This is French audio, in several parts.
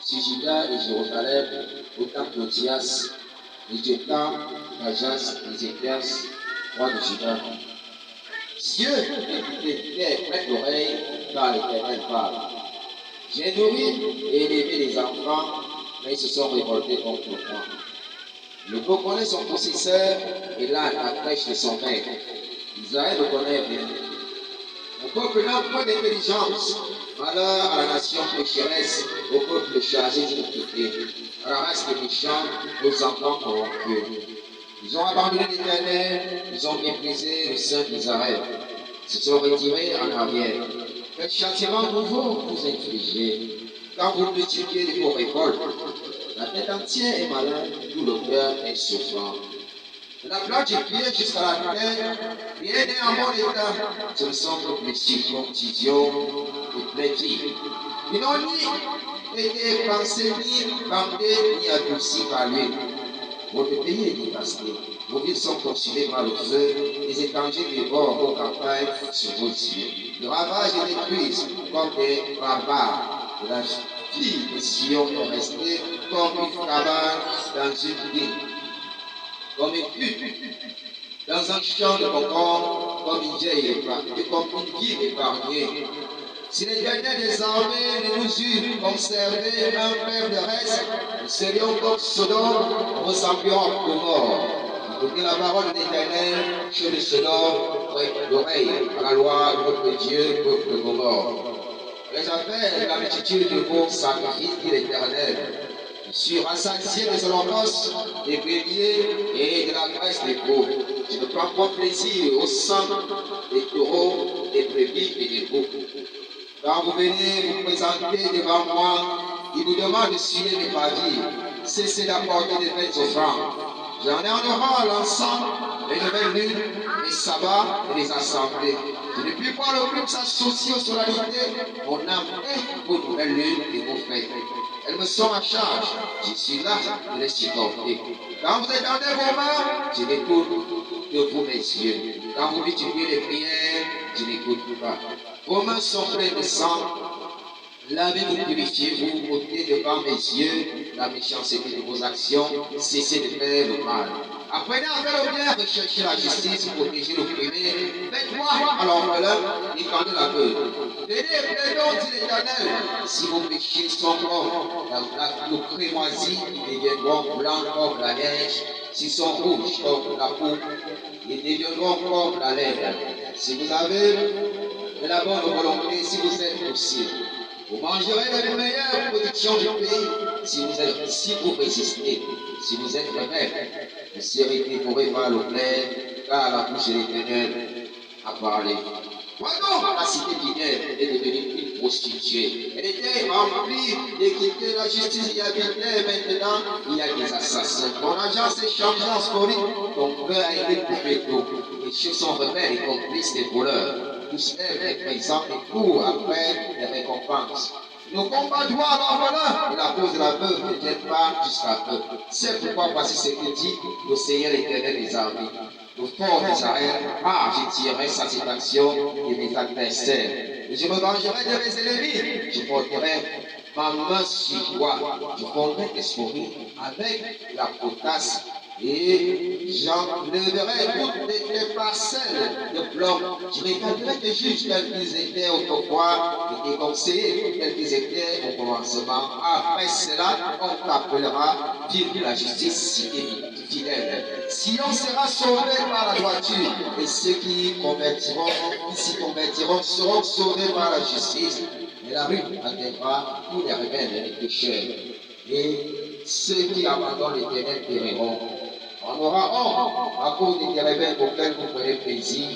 sur Juda et Jérusalem, au temps d'Otias, et Jotham, Ajas, Ézéchias, roi de Juda. Cieux, écoutez, terre, prête l'oreille, car l'Éternel parle. J'ai nourri et élevé les enfants, mais ils se sont révoltés contre moi. Le veau connaît son possesseur et l'âne la crèche de son maître. Israël ne connaît rien. Mon peuple n'a point d'intelligence. Malheur à la nation pécheresse, au peuple chargé d'iniquité, à la race des méchants, aux enfants corrompus. Ils ont abandonné l'Éternel, ils ont méprisé le Saint d'Israël. Ils se sont retirés en arrière. Quel châtiment nouveau vous infligez quand vous multipliez vos révoltes? La tête entière est malade, tout le cœur est souffrant. De la plage du pied jusqu'à la tête, rien n'est en bon état. Ce ne sont que les circoncisions et plaisirs. Ils n'ont ni été pensés, ni bandés, ni adoucis par lui. Votre pays est dévasté. Vos villes sont consumées par le feu. Les étrangers dévorent vos campagnes sur vos yeux. Le ravage et détruisent comme des barbares. La fille de Sion est restée comme une cabane dans une ville, comme une hutte dans un champ de concombre, comme une vieille et comme une ville épargnée. Si l'Éternel des armées ne nous eût conservé un peuple de reste, nous serions comme Sodome, nous ressemblions à Gomorrhe. Écoutez la parole de l'Éternel, chez le Sodome, prête l'oreille à la loi de votre Dieu, peuple de Gomorrhe. Les appelle la multitude de vos sacrifices, dit l'Éternel. Je suis rassasié des holocaustes, des béliers et de la graisse des veaux. Je ne prends pas plaisir au sang des taureaux, des brebis et des veaux. Quand vous venez vous présenter devant moi, il vous demande de suivre mes pavis. Cessez d'apporter de belles offrandes. J'en ai en horreur l'ensemble, les nouvelles lunes, les sabbats et les assemblées. Je ne puis pas le plus s'associer aux solennalités. Mon âme est vos nouvelles lunes et vos fêtes. Elles me sont à charge. Je suis là de les supporter. Quand vous étendez vos mains, je n'écoute que vous, mes yeux. Quand vous multipliez les prières, je n'écoute pas. Vos mains sont pleines de sang. Lavez-vous, purifiez-vous, ôtez devant mes yeux la méchanceté de vos actions, cessez de faire le mal. Apprenez à faire le bien, recherchez la justice, protégez l'opprimé, faites-moi à l'orphelin, défendez la veuve. Venez et plaidons, dit l'Éternel, si vos péchés sont comme le crémoisi, ils deviendront blancs comme la neige, s'ils sont rouges comme la peau, ils deviendront comme la laine. Si vous avez de la bonne volonté, si vous êtes possible, vous mangerez les meilleures productions du pays si vous résistez, si vous êtes rebelle. Vous serez dévoré par le plaid, car la bouche de l'Éternel a parlé. Voyons, la cité d'Ineb est devenue une prostituée. Elle était remplie d'équité, la justice y habitait. Maintenant, il y a des assassins. Ton argent s'est changé en scorie. Ton cœur a été coupé d'eau. Les chiens sont rebelles et complices des voleurs. Tous lèvent les paysans et courent après les récompenses. Nos combats doivent à l'orphelin et la cause de la veuve ne viennent pas jusqu'à eux. C'est pourquoi voici ce que dit le Seigneur l'Éternel des armées. Le fort d'Israël, je tirerai satisfaction de mes adversaires. Et je me vengerai de mes ennemis. Je porterai ma main sur toi. Je fondrai tes souris avec la potasse. Et j'enlèverai toutes tes parcelles de plomb. Je rétablirai tes juges tels qu'ils étaient autrefois et tes conseillers tels qu'ils étaient au commencement. Après cela, on t'appellera ville de la justice, cité fidèle. Sion sera sauvé par la droiture et ceux qui s'y convertiront seront sauvés par la justice. Et la rue atteindra tous les rebelles et les pécheurs. Et ceux qui abandonnent l'Éternel périront. On aura honte à cause des rebelles auxquels vous prenez plaisir,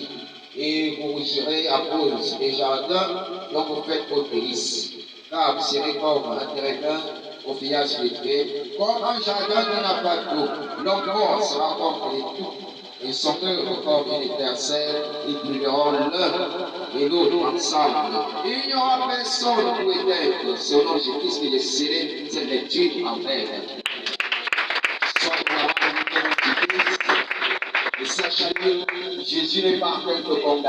et vous rougirez à cause des jardins dont vous faites vos délices. Car vous serez comme un terrain au feuillage lettré, comme un jardin qui n'a pas d'eau. L'homme mort sera comme les tout, et son cœur comme une étincelle, ils brûleront l'un et l'autre ensemble. Il n'y aura personne pour éteindre, selon Jésus que j'ai scellé cette lecture en veille. Et sachez que Jésus n'est pas en train de condamner.